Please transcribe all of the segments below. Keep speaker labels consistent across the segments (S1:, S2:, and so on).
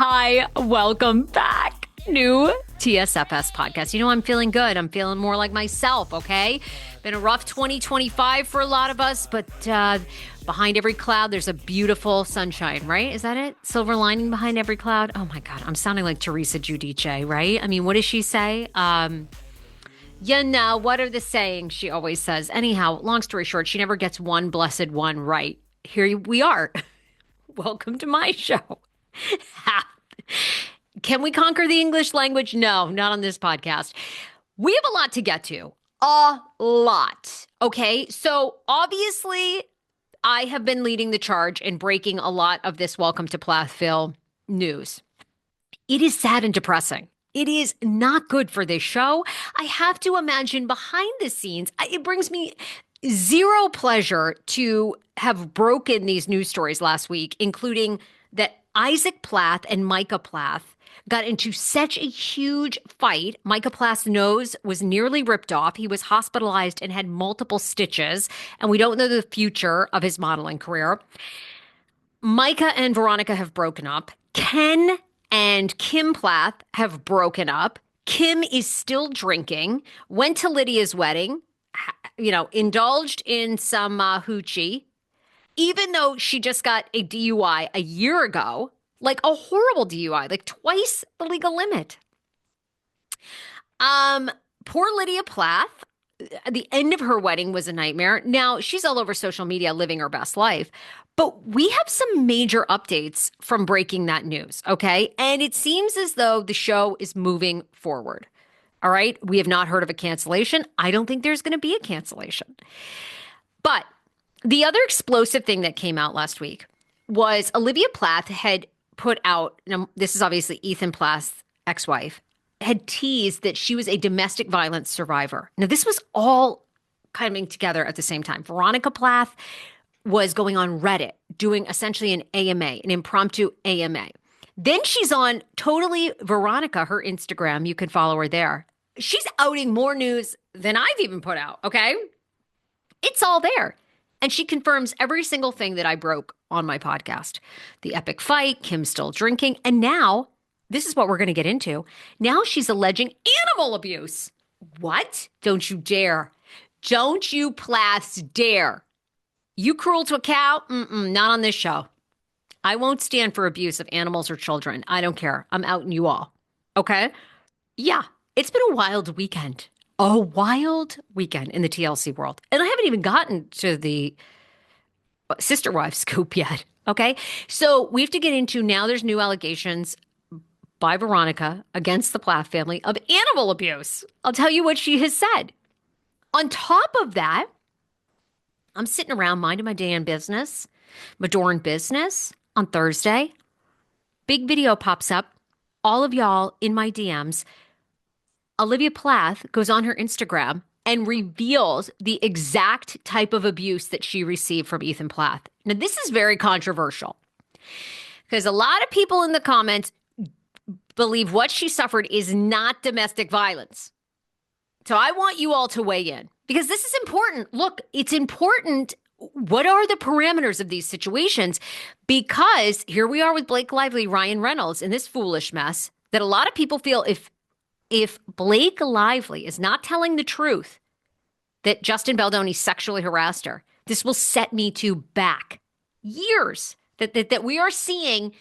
S1: Hi, welcome back. New TSFS podcast. I'm feeling good. I'm feeling more like myself, okay? Been a rough 2025 for a lot of us, but behind every cloud, there's a beautiful sunshine, right? Is that it? Silver lining behind every cloud? Oh my God, I'm sounding like Teresa Giudice, right? I mean, what does she say? What are the sayings she always says? Anyhow, long story short, she never gets one blessed one right. Here we are. Welcome to my show. Can we conquer the English language? No, not on this podcast. We have a lot to get to. A lot. Okay. So obviously, I have been leading the charge in breaking a lot of this Welcome to Plathville news. It is sad and depressing. It is not good for this show. I have to imagine behind the scenes, it brings me zero pleasure to have broken these news stories last week, including that Isaac Plath and Micah Plath got into such a huge fight. Micah Plath's nose was nearly ripped off. He was hospitalized and had multiple stitches, and we don't know the future of his modeling career. Micah and Veronica have broken up. Ken and Kim Plath have broken up. Kim is still drinking, went to Lydia's wedding, indulged in some hoochie, even though she just got a DUI a year ago, like a horrible DUI, like twice the legal limit. Poor Olivia Plath, the end of her wedding was a nightmare. Now she's all over social media living her best life, but we have some major updates from breaking that news, okay? And it seems as though the show is moving forward. All right. We have not heard of a cancellation. I don't think there's going to be a cancellation. But the other explosive thing that came out last week was Olivia Plath had put out, this is obviously Ethan Plath's ex-wife, had teased that she was a domestic violence survivor. Now, this was all coming together at the same time. Veronica Plath was going on Reddit, doing essentially an AMA, an impromptu AMA. Then she's on Totally Veronica, her Instagram. You can follow her there. She's outing more news than I've even put out, okay? It's all there. And she confirms every single thing that I broke on my podcast. The epic fight, Kim still drinking, and now, this is what we're going to get into. Now she's alleging animal abuse. What? Don't you dare. Don't you Plaths dare. You cruel to a cow? Not on this show. I won't stand for abuse of animals or children. I don't care. I'm outing you all. Okay? Yeah, it's been a wild weekend. A wild weekend in the TLC world. And I haven't even gotten to the sister wife scoop yet. Okay. So we have to get into now there's new allegations by Veronica against the Plath family of animal abuse. I'll tell you what she has said. On top of that, I'm sitting around minding my damn business, my darn business on Thursday. Big video pops up. All of y'all in my DMs. Olivia Plath goes on her Instagram and reveals the exact type of abuse that she received from Ethan Plath. Now, this is very controversial because a lot of people in the comments believe what she suffered is not domestic violence. So I want you all to weigh in because this is important. Look, it's important. What are the parameters of these situations? Because here we are with Blake Lively, Ryan Reynolds in this foolish mess that a lot of people feel if Blake Lively is not telling the truth that Justin Baldoni sexually harassed her, this will set Me Too back years. That we are seeing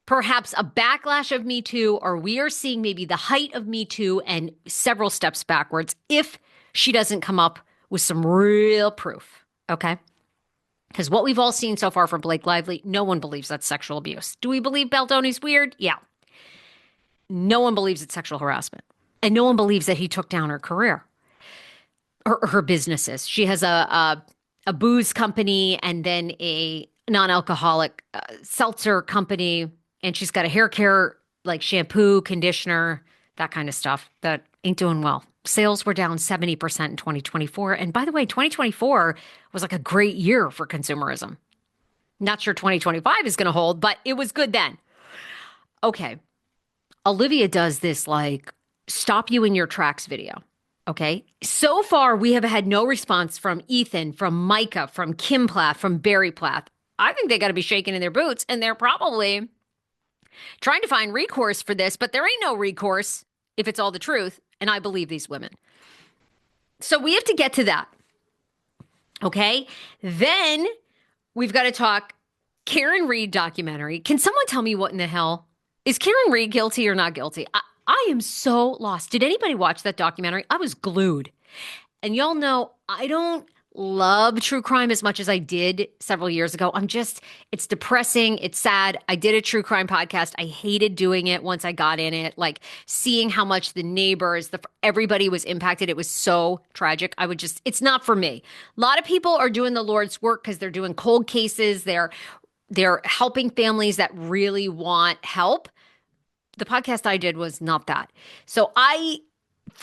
S1: perhaps a backlash of Me Too, or we are seeing maybe the height of Me Too and several steps backwards if she doesn't come up with some real proof, okay? Because what we've all seen so far from Blake Lively, no one believes that's sexual abuse. Do we believe Baldoni's weird? Yeah. No one believes it's sexual harassment. And no one believes that he took down her career or her businesses. She has a booze company and then a non-alcoholic seltzer company. And she's got a hair care, like shampoo, conditioner, that kind of stuff that ain't doing well. Sales were down 70% in 2024. And by the way, 2024 was like a great year for consumerism. Not sure 2025 is going to hold, but it was good then. Okay. Olivia does this like stop you in your tracks video. Okay. So far, we have had no response from Ethan, from Micah, from Kim Plath, from Barry Plath. I think they got to be shaking in their boots, and they're probably trying to find recourse for this, but there ain't no recourse if it's all the truth. And I believe these women. So we have to get to that. Okay. Then we've got to talk Karen Read documentary. Can someone tell me what in the hell? Is Karen Read guilty or not guilty? I am so lost. Did anybody watch that documentary? I was glued. And y'all know I don't love true crime as much as I did several years ago. It's depressing. It's sad. I did a true crime podcast. I hated doing it once I got in it, like seeing how much the neighbors, everybody was impacted. It was so tragic. It's not for me. A lot of people are doing the Lord's work because they're doing cold cases. They're helping families that really want help. The podcast I did was not that. So I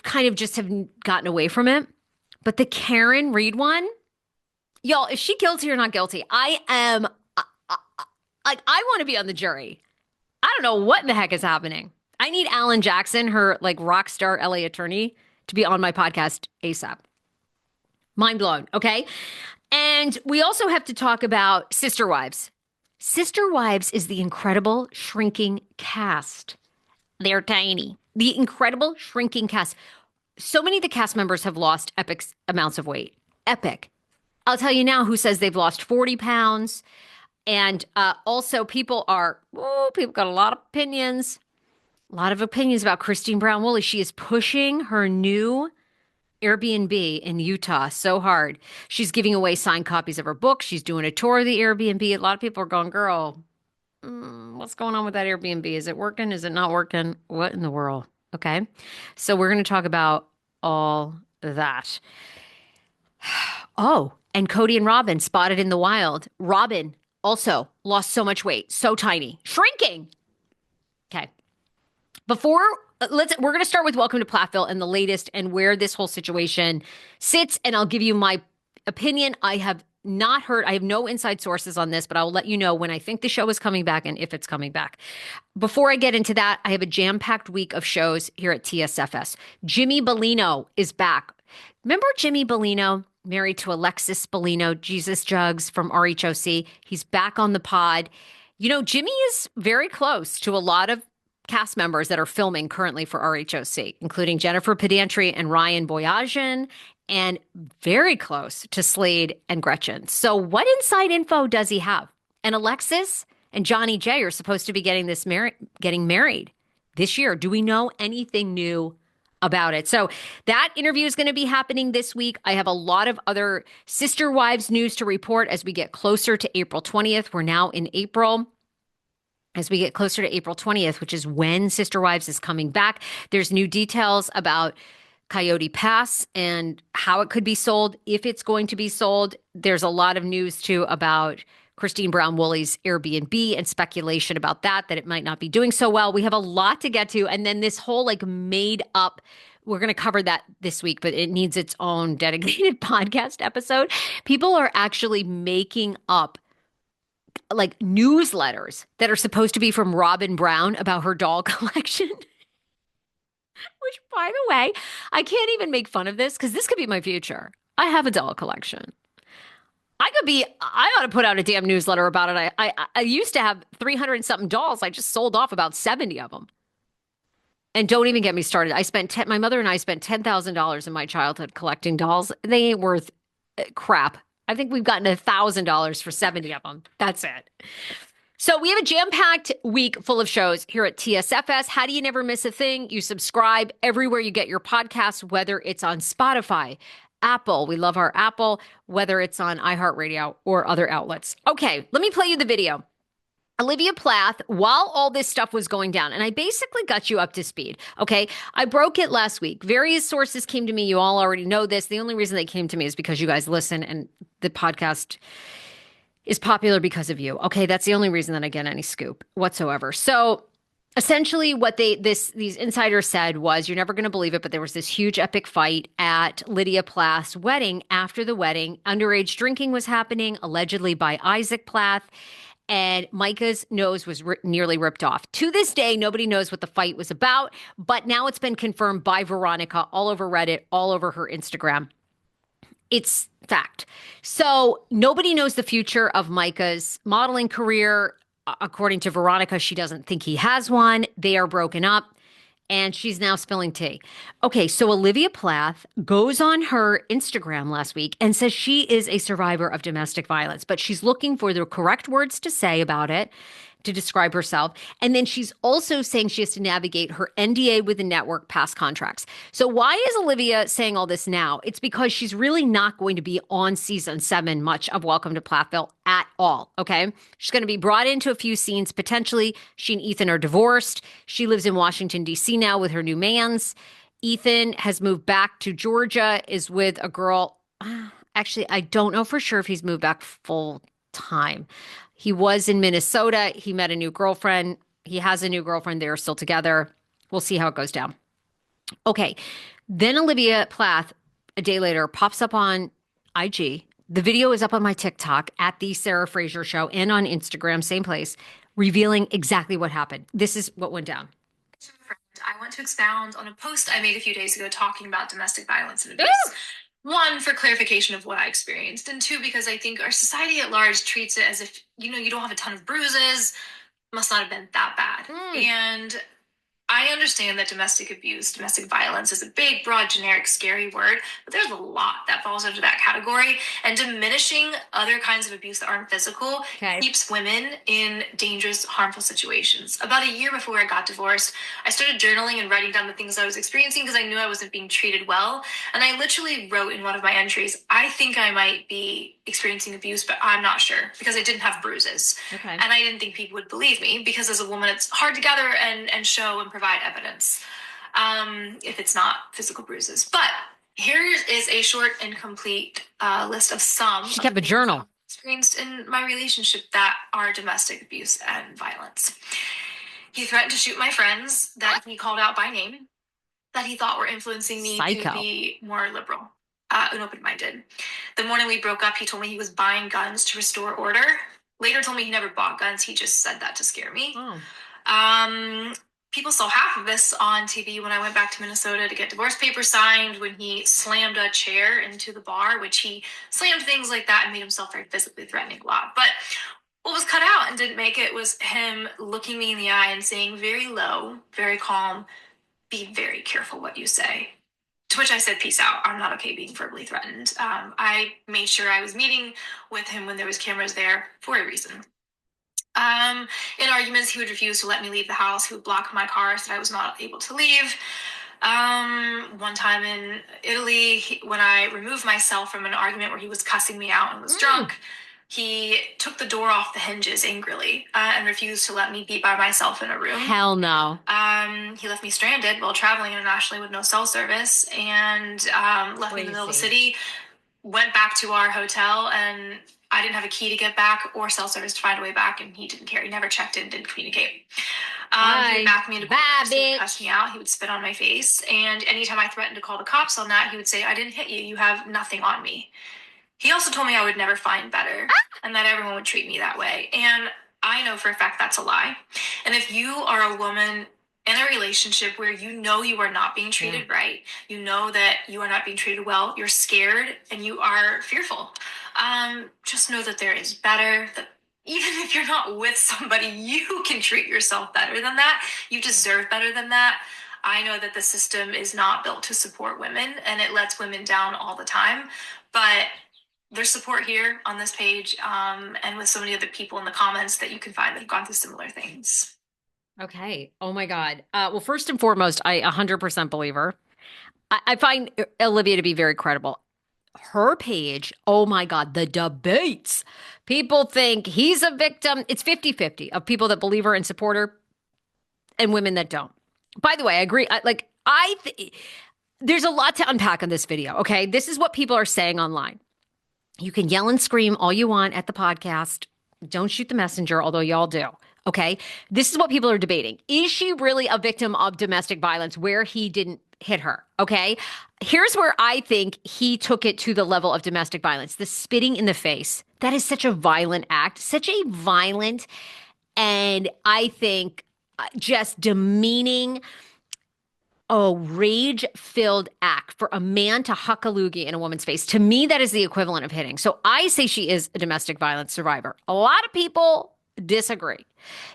S1: kind of just have gotten away from it. But the Karen Read one, y'all, is she guilty or not guilty? I want to be on the jury. I don't know what in the heck is happening. I need Alan Jackson, her like rock star LA attorney, to be on my podcast ASAP. Mind blown. Okay. And we also have to talk about Sister Wives. Sister Wives is the incredible shrinking cast. They're tiny. The incredible shrinking cast. So many of the cast members have lost epic amounts of weight. Epic. I'll tell you now who says they've lost 40 pounds. And also people got a lot of opinions. A lot of opinions about Christine Brown Woolley. She is pushing her new Airbnb in Utah so hard. She's giving away signed copies of her book. She's doing a tour of the Airbnb. A lot of people are going, girl, what's going on with that Airbnb? Is it working? Is it not working? What in the world? Okay. So we're going to talk about all that. Oh, and Cody and Robyn spotted in the wild. Robyn also lost so much weight, so tiny, shrinking. Okay. We're going to start with Welcome to Plathville and the latest and where this whole situation sits. And I'll give you my opinion. I have no inside sources on this, but I will let you know when I think the show is coming back and if it's coming back. Before I get into that, I have a jam-packed week of shows here at TSFS. Jimmy Bellino is back. Remember Jimmy Bellino, married to Alexis Bellino, Jesus Jugs from RHOC? He's back on the pod. You know, Jimmy is very close to a lot of cast members that are filming currently for RHOC, including Jennifer Pedantry and Ryan Boyajian, and very close to Slade and Gretchen. So what inside info does he have? And Alexis and Johnny J are supposed to be getting married this year. Do we know anything new about it? So that interview is going to be happening this week. I have a lot of other Sister Wives news to report as we get closer to April 20th. We're now in April. As we get closer to April 20th, which is when Sister Wives is coming back, there's new details about Coyote Pass and how it could be sold, if it's going to be sold. There's a lot of news, too, about Christine Brown Woolley's Airbnb and speculation about that it might not be doing so well. We have a lot to get to. And then this whole made up, we're going to cover that this week, but it needs its own dedicated podcast episode. People are actually making up newsletters that are supposed to be from Robyn Brown about her doll collection. Which, by the way, I can't even make fun of this because this could be my future. I have a doll collection. I ought to put out a damn newsletter about it. I used to have 300 and something dolls. I just sold off about 70 of them. And don't even get me started. My mother and I spent $10,000 in my childhood collecting dolls. They ain't worth crap. I think we've gotten $1,000 for 70 of them. That's it. So we have a jam-packed week full of shows here at TSFS. How do you never miss a thing? You subscribe everywhere you get your podcasts, whether it's on Spotify, Apple. We love our Apple, whether it's on iHeartRadio or other outlets. Okay, let me play you the video. Olivia Plath, while all this stuff was going down, and I basically got you up to speed, okay? I broke it last week. Various sources came to me. You all already know this. The only reason they came to me is because you guys listen and the podcast is popular because of you. Okay, that's the only reason that I get any scoop whatsoever. So essentially what these insiders said was, you're never going to believe it, but there was this huge epic fight at Lydia Plath's wedding. After the wedding, underage drinking was happening, allegedly by Isaac Plath, and Micah's nose was nearly ripped off. To this day, nobody knows what the fight was about, but now it's been confirmed by Veronica all over Reddit, all over her Instagram. It's fact. So nobody knows the future of Micah's modeling career. According to Veronica, she doesn't think he has one. They are broken up. And she's now spilling tea. Okay, so Olivia Plath goes on her Instagram last week and says she is a survivor of domestic violence, but she's looking for the correct words to say about it to describe herself. And then she's also saying she has to navigate her NDA with the network past contracts. So why is Olivia saying all this now? It's because she's really not going to be on season 7 much of Welcome to Plathville at all. Okay. She's going to be brought into a few scenes. Potentially, she and Ethan are divorced. She lives in Washington, D.C. now with her new mans. Ethan has moved back to Georgia, is with a girl. Actually, I don't know for sure if he's moved back full time. He was in Minnesota. He met a new girlfriend. He has a new girlfriend. They're still together. We'll see how it goes down. Okay. Then Olivia Plath, a day later, pops up on IG. The video is up on my TikTok at the Sarah Fraser Show and on Instagram, same place, revealing exactly what happened. This is what went down.
S2: I want to expound on a post I made a few days ago talking about domestic violence and abuse. One, for clarification of what I experienced, and two, because I think our society at large treats it as if, you don't have a ton of bruises, must not have been that bad. And I understand that domestic abuse, domestic violence is a big, broad, generic, scary word, but there's a lot that falls under that category. And diminishing other kinds of abuse that aren't physical keeps women in dangerous, harmful situations. About a year before I got divorced, I started journaling and writing down the things I was experiencing because I knew I wasn't being treated well. And I literally wrote in one of my entries, I think I might be experiencing abuse, but I'm not sure because I didn't have bruises. And I didn't think people would believe me because as a woman, it's hard to gather and show and provide evidence if it's not physical bruises. But here is a short and complete list of some.
S1: She kept a journal.
S2: Experienced in my relationship that are domestic abuse and violence. He threatened to shoot my friends that he called out by name, that he thought were influencing me to be more liberal and open-minded. The morning we broke up, he told me he was buying guns to restore order. Later told me he never bought guns. He just said that to scare me. People saw half of this on TV when I went back to Minnesota to get divorce papers signed, when he slammed a chair into the bar, which he slammed things like that and made himself very physically threatening a lot. But what was cut out and didn't make it was him looking me in the eye and saying very low, very calm, be very careful what you say. To which I said, peace out. I'm not okay being verbally threatened. I made sure I was meeting with him when there was cameras there for a reason. In arguments, he would refuse to let me leave the house. He would block my car so that I was not able to leave. One time in Italy, when I removed myself from an argument where he was cussing me out and was drunk, he took the door off the hinges angrily and refused to let me be by myself in a room.
S1: Hell no.
S2: He left me stranded while traveling internationally with no cell service and left me in the middle of the city, went back to our hotel, and I didn't have a key to get back or cell service to find a way back, and he didn't care. He never checked in, didn't communicate. He would back me into corners, he would cuss me out, he would spit on my face, and anytime I threatened to call the cops on that, he would say, I didn't hit you, you have nothing on me. He also told me I would never find better and that everyone would treat me that way. And I know for a fact that's a lie. And if you are a woman in a relationship where you know you are not being treated right, you know that you are not being treated well, you're scared and you are fearful, just know that there is better, that even if you're not with somebody, you can treat yourself better than that. You deserve better than that. I know that the system is not built to support women and it lets women down all the time, but there's support here on this page and with so many other people in the comments that you can find that have gone through similar things.
S1: Okay. Oh my God. Well, first and foremost, I 100% believe her. I find Olivia to be very credible. Her page, oh my God, the debates. People think he's a victim. It's 50-50 of people that believe her and support her and women that don't. By the way, I agree. There's a lot to unpack on this video, okay? This is what people are saying online. You can yell and scream all you want at the podcast. Don't shoot the messenger, although y'all do. Okay. This is what people are debating. Is she really a victim of domestic violence where he didn't hit her? Okay. Here's where I think he took it to the level of domestic violence. The spitting in the face. That is such a violent act, such a violent and I think just demeaning, rage-filled act for a man to huck a loogie in a woman's face. To me, that is the equivalent of hitting. So I say she is a domestic violence survivor. A lot of people disagree.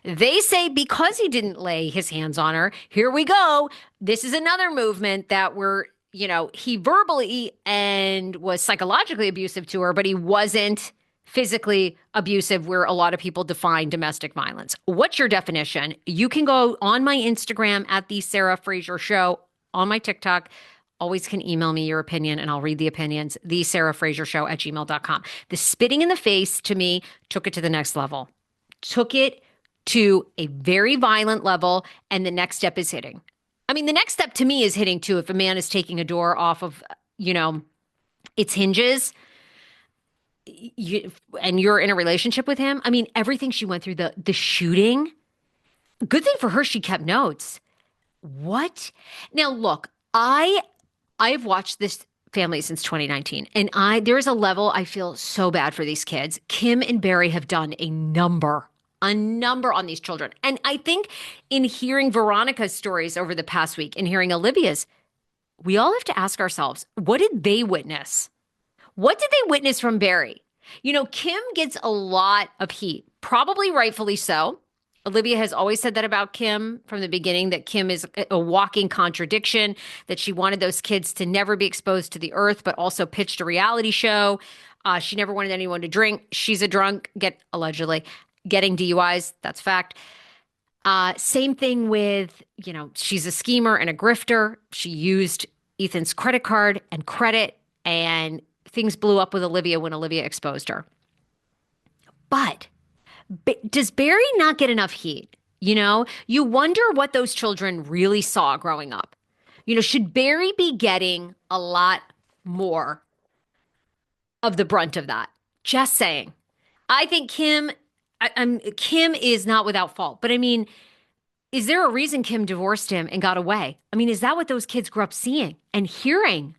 S1: They say because he didn't lay his hands on her, here we go. This is another movement that he verbally and was psychologically abusive to her, but he wasn't physically abusive, where a lot of people define domestic violence. What's your definition? You can go on my Instagram at the Sarah Fraser Show, on my TikTok. Always can email me your opinion and I'll read the opinions. The Sarah Fraser Show at gmail.com. The spitting in the face to me took it to the next level, took it to a very violent level. And the next step is hitting. I mean, the next step to me is hitting too. If a man is taking a door off of, its hinges, and you're in a relationship with him. I mean, everything she went through, the shooting, good thing for her, she kept notes. What? Now, look, I've watched this family since 2019, and there is a level I feel so bad for these kids. Kim and Barry have done a number on these children. And I think in hearing Veronica's stories over the past week and hearing Olivia's, we all have to ask ourselves, what did they witness? What did they witness from Barry? Kim gets a lot of heat, probably rightfully so. Olivia has always said that about Kim from the beginning, that Kim is a walking contradiction, that she wanted those kids to never be exposed to the earth, but also pitched a reality show. She never wanted anyone to drink. She's a drunk, allegedly getting DUIs. That's fact. Same thing with, she's a schemer and a grifter. She used Ethan's credit card and credit, and things blew up with Olivia when Olivia exposed her. But does Barry not get enough heat? You wonder what those children really saw growing up. Should Barry be getting a lot more of the brunt of that? Just saying. I think Kim is not without fault. But I mean, is there a reason Kim divorced him and got away? I mean, is that what those kids grew up seeing and hearing?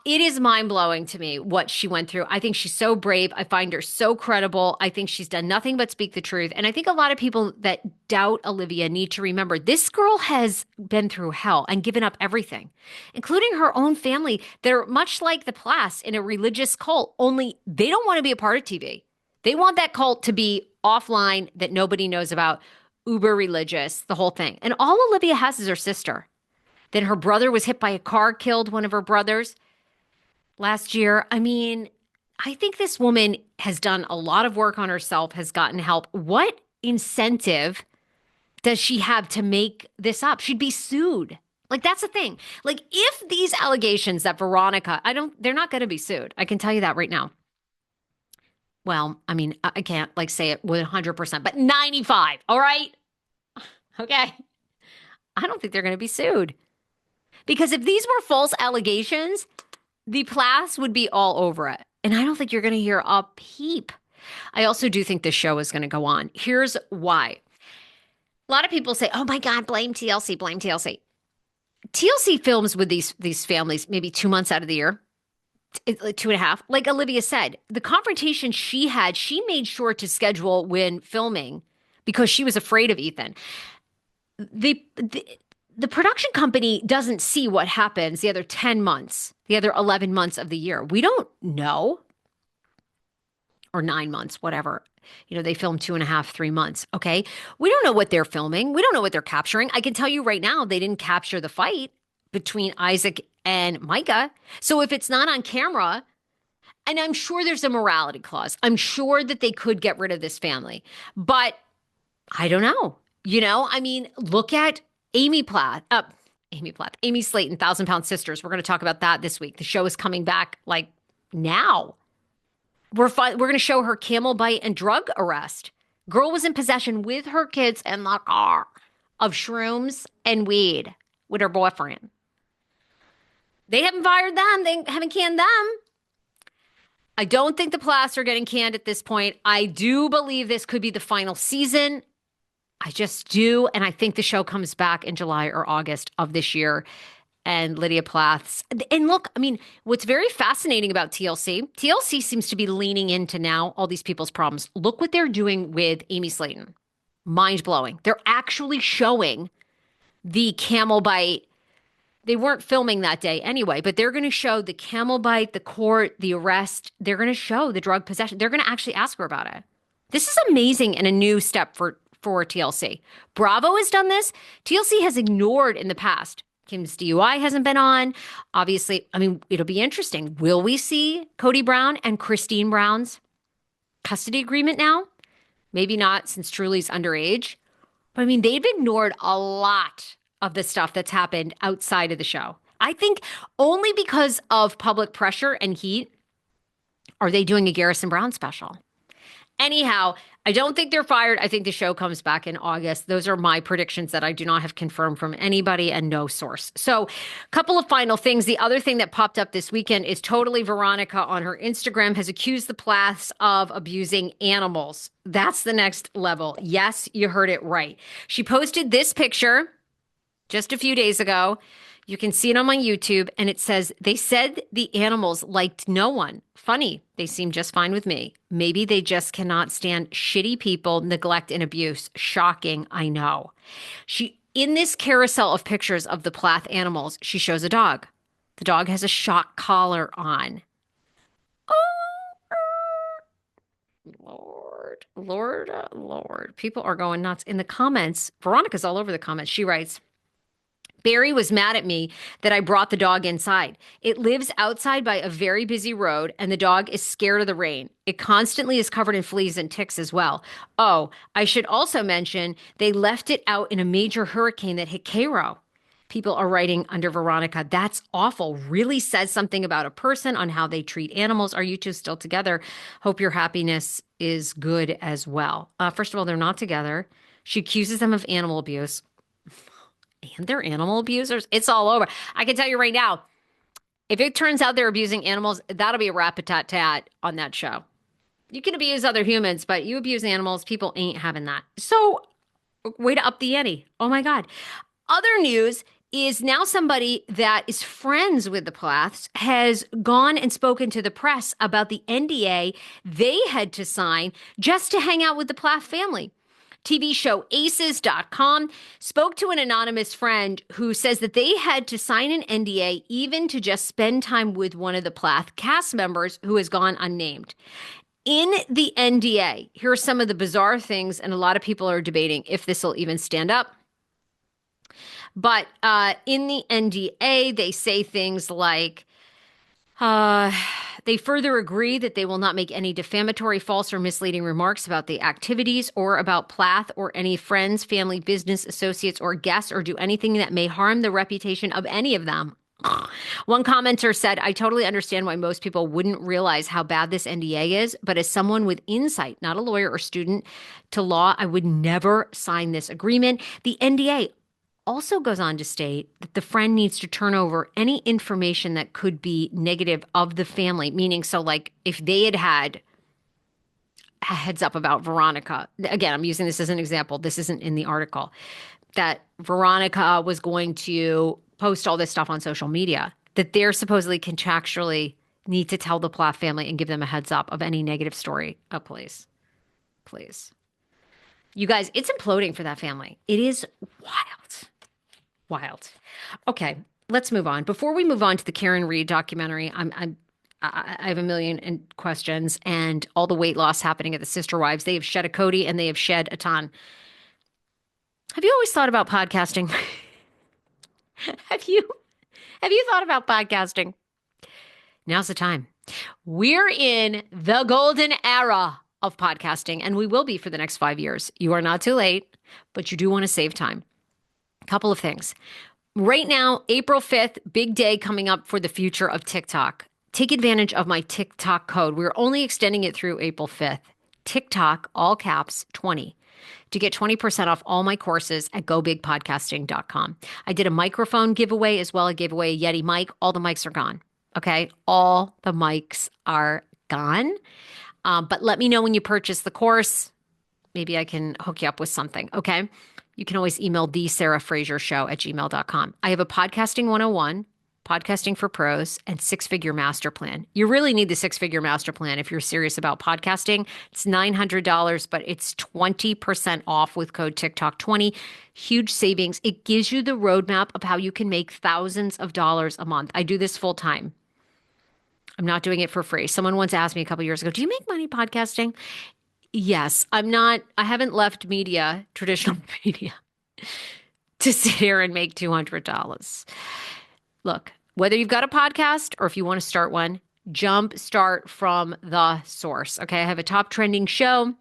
S1: It is mind-blowing to me what she went through. I think she's so brave. I find her so credible. I think she's done nothing but speak the truth. And I think a lot of people that doubt Olivia need to remember this girl has been through hell and given up everything, including her own family. They're much like the Plaths in a religious cult, only they don't want to be a part of TV. They want that cult to be offline, that nobody knows about, uber religious, the whole thing. And all Olivia has is her sister. Then her brother was hit by a car, killed one of her brothers last year. I mean, I think this woman has done a lot of work on herself, has gotten help. What incentive does she have to make this up? She'd be sued. Like, that's the thing. Like, if these allegations that Veronica, they're not going to be sued. I can tell you that right now. Well, I mean, I can't say it with 100%, but 95. All right. Okay. I don't think they're going to be sued, because if these were false allegations, the Plaths would be all over it. And I don't think you're going to hear a peep. I also do think this show is going to go on. Here's why. A lot of people say, oh my God, blame TLC, blame TLC. TLC films with these families maybe 2 months out of the year, 2.5. Like Olivia said, the confrontation she had, she made sure to schedule when filming because she was afraid of Ethan. The production company doesn't see what happens the other 10 months, the other 11 months of the year. We don't know. Or 9 months, whatever. They film 2.5, 3 months. Okay. We don't know what they're filming. We don't know what they're capturing. I can tell you right now, they didn't capture the fight between Isaac and Micah. So if it's not on camera, and I'm sure there's a morality clause, I'm sure that they could get rid of this family, but I don't know. I mean, look at Amy Plath, Amy Slayton, 1,000-Pound Sisters. We're going to talk about that this week. The show is coming back now. We're going to show her camel bite and drug arrest. Girl was in possession with her kids in the car of shrooms and weed with her boyfriend. They haven't fired them. They haven't canned them. I don't think the Plaths are getting canned at this point. I do believe this could be the final season. I just do. And I think the show comes back in July or August of this year. And Olivia Plath. And look, I mean, what's very fascinating about TLC seems to be leaning into now all these people's problems. Look what they're doing with Amy Slayton. Mind blowing. They're actually showing the camel bite. They weren't filming that day anyway, but they're going to show the camel bite, the court, the arrest. They're going to show the drug possession. They're going to actually ask her about it. This is amazing and a new step for TLC. Bravo has done this. TLC has ignored in the past. Kim's DUI hasn't been on. Obviously, I mean, it'll be interesting. Will we see Cody Brown and Christine Brown's custody agreement now? Maybe not, since Truly's underage. But I mean, they've ignored a lot of the stuff that's happened outside of the show. I think only because of public pressure and heat are they doing a Garrison Brown special. Anyhow, I don't think they're fired. I think the show comes back in August. Those are my predictions that I do not have confirmed from anybody and no source. So, a couple of final things. The other thing that popped up this weekend is totally Veronica on her Instagram has accused the Plaths of abusing animals. That's the next level. Yes, you heard it right. She posted this picture just a few days ago. You can see it on my YouTube, and it says, they said the animals liked no one. Funny, they seem just fine with me. Maybe they just cannot stand shitty people, neglect, and abuse. Shocking, I know. In this carousel of pictures of the Plath animals, she shows a dog. The dog has a shock collar on. Oh, Lord. People are going nuts. In the comments, Veronica's all over the comments. She writes, Barry was mad at me that I brought the dog inside. It lives outside by a very busy road, and the dog is scared of the rain. It constantly is covered in fleas and ticks as well. Oh, I should also mention they left it out in a major hurricane that hit Cairo. People are writing under Veronica, that's awful. Really says something about a person on how they treat animals. Are you two still together? Hope your happiness is good as well. First of all, they're not together. She accuses them of animal abuse. And they're animal abusers. It's all over. I can tell you right now, if it turns out they're abusing animals, that'll be a rat-a-tat-tat on that show. You can abuse other humans, but you abuse animals, people ain't having that. So, way to up the ante. Oh my God. Other news is now somebody that is friends with the Plaths has gone and spoken to the press about the NDA they had to sign just to hang out with the Plath family. TV show aces.com spoke to an anonymous friend who says that they had to sign an NDA even to just spend time with one of the Plath cast members who has gone unnamed. In the NDA, here are some of the bizarre things, and a lot of people are debating if this will even stand up. But in the NDA, they say things like, they further agree that they will not make any defamatory, false, or misleading remarks about the activities or about Plath or any friends, family, business, associates, or guests, or do anything that may harm the reputation of any of them. One commenter said, I totally understand why most people wouldn't realize how bad this NDA is, but as someone with insight, not a lawyer or student to law, I would never sign this agreement. The NDA also goes on to state that the friend needs to turn over any information that could be negative of the family, meaning, so like if they had a heads up about Veronica, again, I'm using this as an example, this isn't in the article, that Veronica was going to post all this stuff on social media, that they're supposedly contractually need to tell the Plath family and give them a heads up of any negative story. Oh, please. You guys, it's imploding for that family. It is wild. Okay, let's move on. Before we move on to the Karen Reed documentary, I have a million questions, and all the weight loss happening at the Sister Wives. They have shed a Cody, and they have shed a ton. Have you always thought about podcasting? Have you thought about podcasting? Now's the time. We're in the golden era of podcasting, and we will be for the next 5 years. You are not too late, but you do want to save time. Couple of things. Right now, April 5th, big day coming up for the future of TikTok. Take advantage of my TikTok code. We're only extending it through April 5th. TikTok, all caps, 20, to get 20% off all my courses at gobigpodcasting.com. I did a microphone giveaway as well. I gave away a Yeti mic. All the mics are gone. Okay? All the mics are gone. But let me know when you purchase the course. Maybe I can hook you up with something. Okay? You can always email thesarahfrasershow@gmail.com. I have a podcasting 101, podcasting for pros, and 6-figure master plan. You really need the 6-figure master plan if you're serious about podcasting. It's $900, but it's 20% off with code TikTok20. Huge savings. It gives you the roadmap of how you can make thousands of dollars a month. I do this full time. I'm not doing it for free. Someone once asked me a couple years ago, do you make money podcasting? Yes, I haven't left media, traditional media, to sit here and make $200. Look, whether you've got a podcast or if you want to start one, jump start from the source. Okay. I have a top trending show.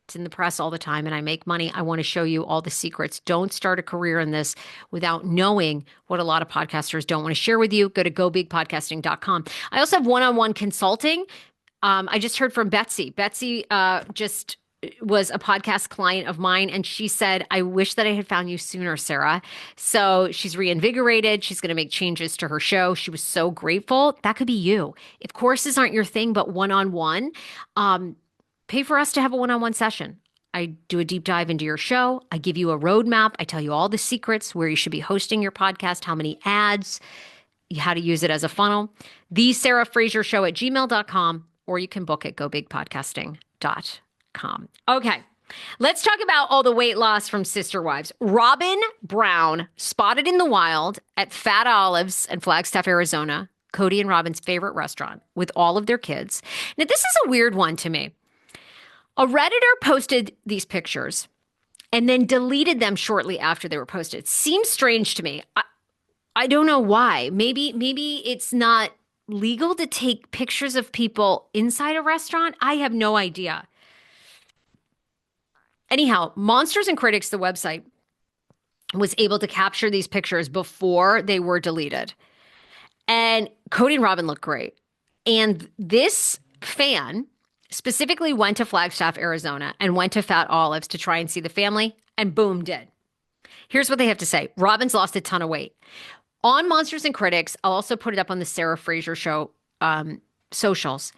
S1: It's in the press all the time and I make money. I want to show you all the secrets. Don't start a career in this without knowing what a lot of podcasters don't want to share with you. Go to gobigpodcasting.com. I also have one-on-one consulting. I just heard from Betsy. Betsy just was a podcast client of mine, and she said, I wish that I had found you sooner, Sarah. So she's reinvigorated. She's going to make changes to her show. She was so grateful. That could be you. If courses aren't your thing, but one-on-one, pay for us to have a one-on-one session. I do a deep dive into your show. I give you a roadmap. I tell you all the secrets, where you should be hosting your podcast, how many ads, how to use it as a funnel. The Sarah Fraser Show at gmail.com, or you can book at gobigpodcasting.com. Okay, let's talk about all the weight loss from Sister Wives. Robyn Brown spotted in the wild at Fat Olives in Flagstaff, Arizona, Cody and Robyn's favorite restaurant, with all of their kids. Now, this is a weird one to me. A Redditor posted these pictures and then deleted them shortly after they were posted. Seems strange to me. I don't know why. Maybe it's not legal to take pictures of people inside a restaurant. I have no idea. Anyhow, Monsters and Critics, the website, was able to capture these pictures before they were deleted. And Cody and Robyn look great. And this fan specifically went to Flagstaff, Arizona, and went to Fat Olives to try and see the family, and boom, did. Here's what they have to say. Robyn's lost a ton of weight. On Monsters and Critics, I'll also put it up on the Sarah Fraser Show socials.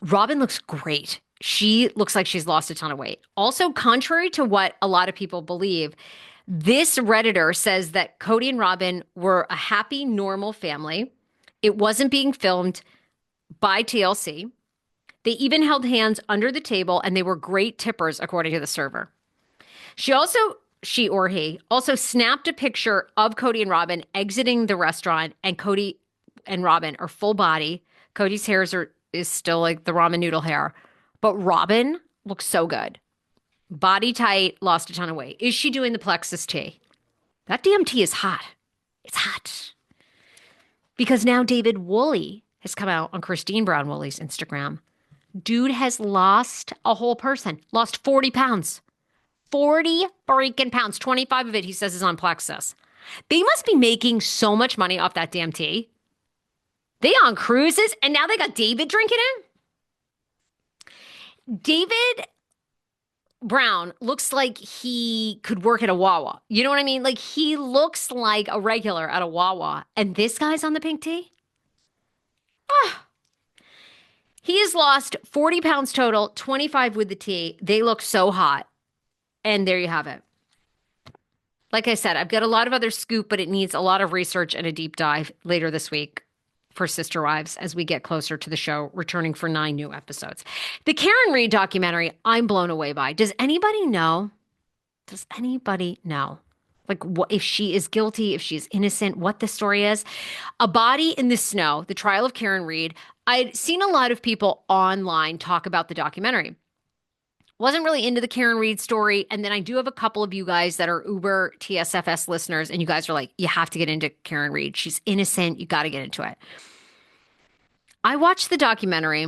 S1: Robyn looks great. She looks like she's lost a ton of weight. Also, contrary to what a lot of people believe, this Redditor says that Cody and Robyn were a happy, normal family. It wasn't being filmed by TLC. They even held hands under the table, and they were great tippers, according to the server. She or he also snapped a picture of Cody and Robyn exiting the restaurant, and Cody and Robyn are full body. Cody's hair is still like the ramen noodle hair, but Robyn looks so good. Body tight, lost a ton of weight. Is she doing the Plexus tea? That damn tea is hot. It's hot. Because now David Woolley has come out on Christine Brown Woolley's Instagram. Dude has lost a whole person, lost 40 pounds. 40 freaking pounds. 25 of it, he says, is on Plexus. They must be making so much money off that damn tea. They on cruises, and now they got David drinking it? David Brown looks like he could work at a Wawa. You know what I mean? Like, he looks like a regular at a Wawa. And this guy's on the pink tea? Ah. He has lost 40 pounds total, 25 with the tea. They look so hot. And there you have it. Like I said, I've got a lot of other scoop, but it needs a lot of research and a deep dive later this week for Sister Wives as we get closer to the show, returning for 9 new episodes. The Karen Read documentary, I'm blown away by. Does anybody know? Does anybody know? Like, what, if she is guilty, if she's innocent, what the story is? A Body in the Snow, the trial of Karen Read. I'd seen a lot of people online talk about the documentary. Wasn't really into the Karen Read story. And then I do have a couple of you guys that are Uber TSFS listeners, and you guys are like, you have to get into Karen Read. She's innocent. You got to get into it. I watched the documentary.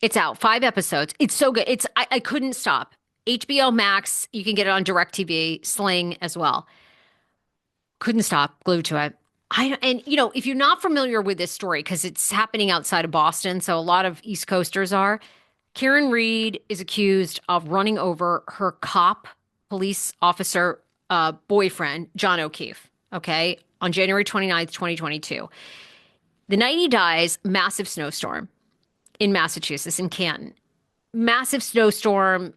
S1: It's out, 5 episodes. It's so good. I couldn't stop. HBO Max, you can get it on DirecTV, Sling as well. Couldn't stop, glued to it. And if you're not familiar with this story, because it's happening outside of Boston, so a lot of East Coasters are, Karen Read is accused of running over her police officer boyfriend, John O'Keefe, okay, on January 29th, 2022. The night he dies, massive snowstorm in Massachusetts, in Canton. Massive snowstorm.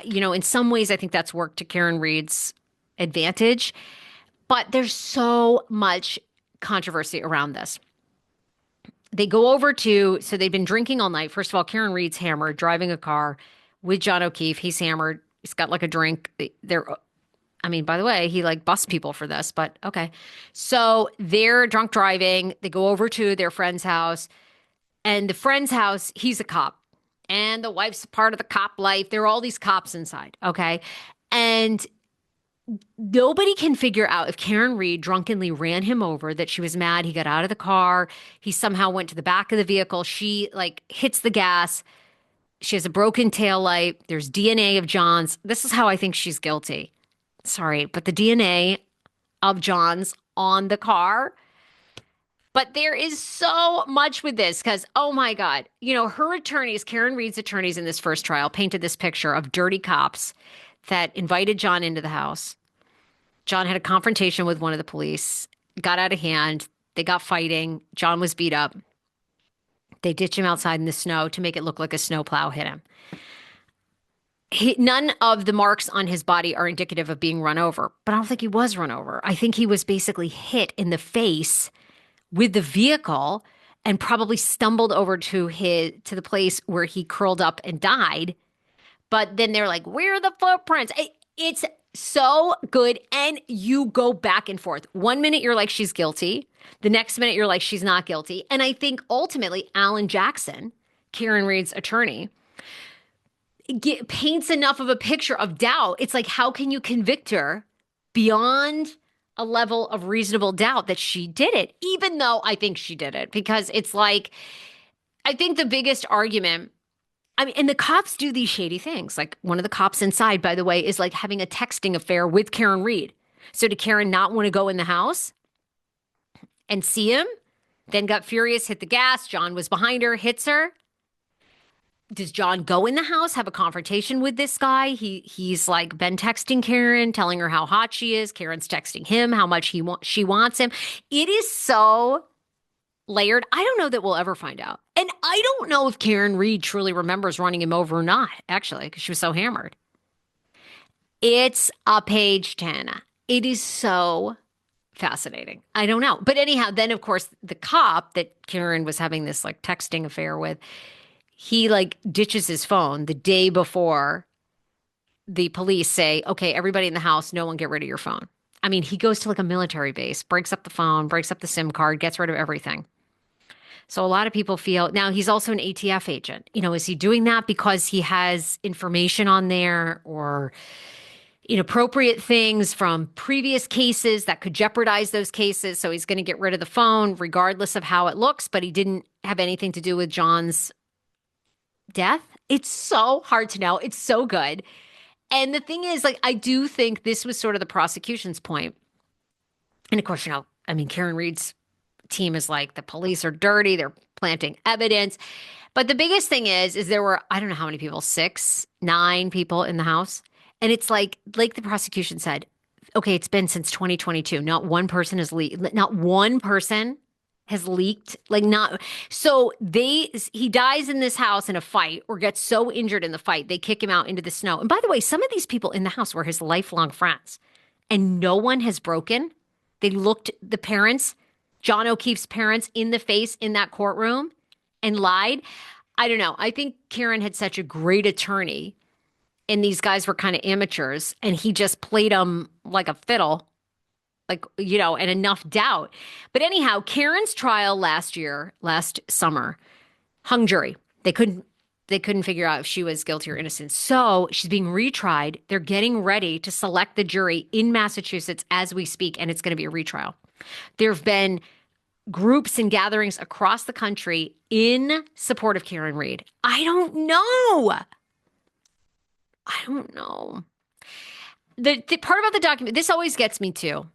S1: In some ways, I think that's worked to Karen Read's advantage. But there's so much controversy around this. They go over so they've been drinking all night. First of all, Karen Read's hammered, driving a car with John O'Keefe. He's hammered. He's got like a drink. By the way, he like busts people for this, but okay. So they're drunk driving. They go over to their friend's house. And the friend's house, he's a cop. and the wife's part of the cop life. There are all these cops inside, okay? And nobody can figure out if Karen Reed drunkenly ran him over, that she was mad. He got out of the car. He somehow went to the back of the vehicle. She like hits the gas. She has a broken tail light. There's DNA of John's. This is how I think she's guilty. Sorry, but the DNA of John's on the car. But there is so much with this because, oh my God, her attorneys, Karen Reed's attorneys in this first trial, painted this picture of dirty cops that invited John into the house. John had a confrontation with one of the police, got out of hand. They got fighting. John was beat up. They ditched him outside in the snow to make it look like a snowplow hit him. None of the marks on his body are indicative of being run over, but I don't think he was run over. I think he was basically hit in the face with the vehicle and probably stumbled over to the place where he curled up and died. But then they're like, where are the footprints? It's so good. And you go back and forth. 1 minute you're like, she's guilty. The next minute you're like, she's not guilty. And I think ultimately Alan Jackson, Karen Reed's attorney, paints enough of a picture of doubt. It's like, how can you convict her beyond a level of reasonable doubt that she did it, even though I think she did it? Because it's like, I think the biggest argument, I mean, and the cops do these shady things. Like one of the cops inside, by the way, is like having a texting affair with Karen Reed. So did Karen not want to go in the house and see him? Then got furious, hit the gas. John was behind her, hits her. Does John go in the house, have a confrontation with this guy? He's like been texting Karen, telling her how hot she is. Karen's texting him how much she wants him. It is so layered. I don't know that we'll ever find out. And I don't know if Karen Reed truly remembers running him over or not, actually, because she was so hammered. It's a page 10. It is so fascinating. I don't know. But anyhow, then of course, the cop that Karen was having this like texting affair with, he like ditches his phone the day before the police say, okay, everybody in the house, no one get rid of your phone. I mean, he goes to like a military base, breaks up the phone, breaks up the SIM card, gets rid of everything. So a lot of people feel, now he's also an ATF agent. Is he doing that because he has information on there or inappropriate things from previous cases that could jeopardize those cases? So he's going to get rid of the phone regardless of how it looks, but he didn't have anything to do with John's death. It's so hard to know. It's so good. And the thing is, like, I do think this was sort of the prosecution's point. And of course, Karen Reed's team is like, the police are dirty. They're planting evidence. But the biggest thing is there were, I don't know how many people, 6, 9 people in the house. And it's like the prosecution said, okay, it's been since 2022. Not one person has leaked. Not one person has leaked. So he dies in this house in a fight or gets so injured in the fight, they kick him out into the snow. And by the way, some of these people in the house were his lifelong friends and no one has broken. They looked the parents, John O'Keefe's parents, in the face in that courtroom and lied. I don't know. I think Karen had such a great attorney and these guys were kind of amateurs and he just played them like a fiddle. And enough doubt. But anyhow, Karen's trial last summer, hung jury. They couldn't figure out if she was guilty or innocent. So she's being retried. They're getting ready to select the jury in Massachusetts as we speak, and it's going to be a retrial. There have been groups and gatherings across the country in support of Karen Reed. I don't know. The part about the document, this always gets me too.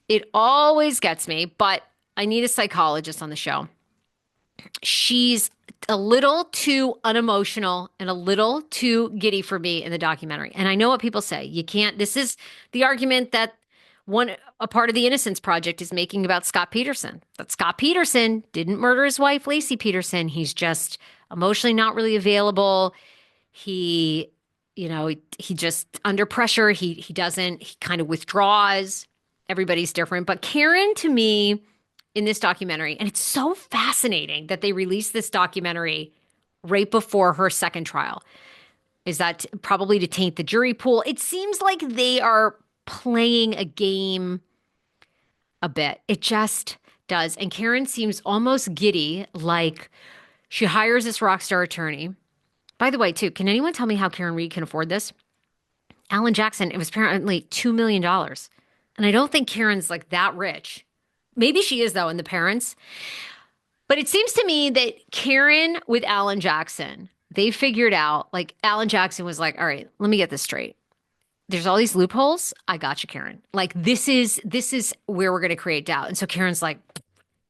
S1: It always gets me, but I need a psychologist on the show. She's a little too unemotional and a little too giddy for me in the documentary. And I know what people say. You can't, this is the argument that a part of the Innocence Project is making about Scott Peterson. That Scott Peterson didn't murder his wife, Lacey Peterson. He's just emotionally not really available. He just under pressure. He kind of withdraws. Everybody's different. But Karen, to me, in this documentary, and it's so fascinating that they released this documentary right before her second trial, is that probably to taint the jury pool. It seems like they are playing a game a bit. It just does. And Karen seems almost giddy, like she hires this rock star attorney, By the way, too, can anyone tell me how Karen Reed can afford this? Alan Jackson, it was apparently $2 million. And I don't think Karen's like that rich. Maybe she is, though, in the parents. But it seems to me that Karen with Alan Jackson, they figured out, like, Alan Jackson was like, all right, let me get this straight. There's all these loopholes. I got you, Karen. Like, this is where we're going to create doubt. And so Karen's like,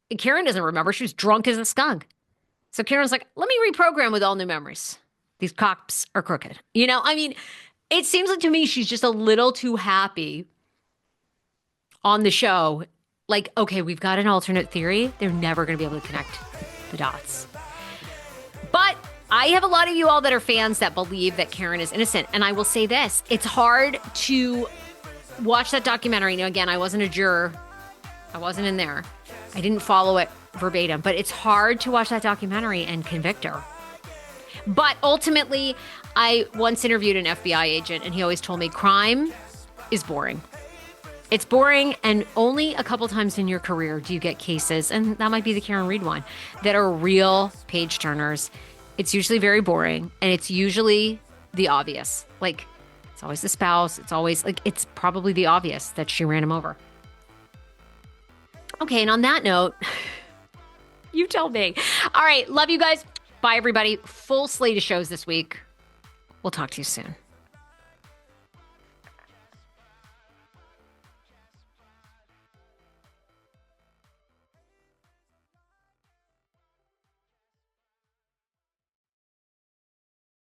S1: and Karen doesn't remember. She was drunk as a skunk. So Karen's like, let me reprogram with all new memories. These cops are crooked. You know, I mean, it seems like to me she's just a little too happy on the show. Like, okay, we've got an alternate theory. They're never going to be able to connect the dots. But I have a lot of you all that are fans that believe that Karen is innocent. And I will say this, it's hard to watch that documentary. Now, again, I wasn't a juror. I wasn't in there. I didn't follow it verbatim, but it's hard to watch that documentary and convict her. But ultimately, I once interviewed an FBI agent, and he always told me crime is boring. It's boring, and only a couple times in your career do you get cases, and that might be the Karen Reed one, that are real page turners. It's usually very boring, and it's usually the obvious. Like, it's always the spouse. It's always, like, it's probably the obvious that she ran him over. Okay, and on that note, you tell me. All right, love you guys. Bye, everybody. Full slate of shows this week. We'll talk to you soon.